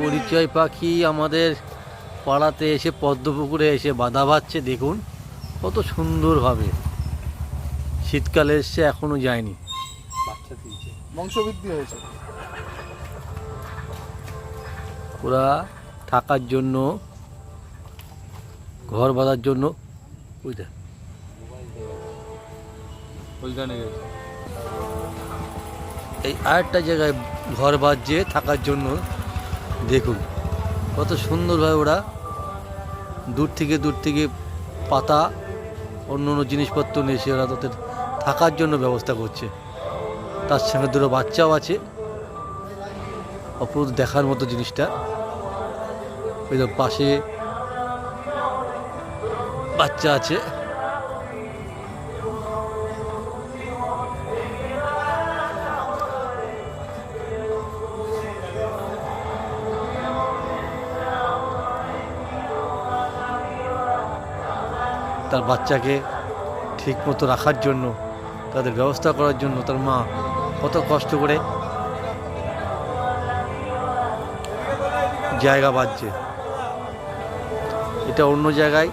পরিচয় পাখি আমাদের পাড়াতে এসে পদ্মপুকুরে এসে বাঁধা বাঁধছে। দেখুন কত সুন্দরভাবে, শীতকালে এসছে এখনো যায়নি, বাচ্চা দিয়েছে, বংশবৃদ্ধি হয়েছে। ওরা থাকার জন্য, ঘর বাঁধার জন্য ওইখানে এই আরেকটা জায়গায় ঘর বাঁধছে থাকার জন্য। দেখুন কত সুন্দরভাবে ওরা দূর থেকে পাতা অন্য অন্য জিনিসপত্র নিয়ে এসে ওরা তাদের থাকার জন্য ব্যবস্থা করছে। তার সঙ্গে দুটো বাচ্চাও আছে, অপরূপ দেখার মতো জিনিসটা। ওই পাশে বাচ্চা আছে। তার বাচ্চাকে ঠিক মতো রাখার জন্য, তাদের ব্যবস্থা করার জন্য তার মা কত কষ্ট করে জায়গা বাঁধছে। এটা অন্য জায়গায়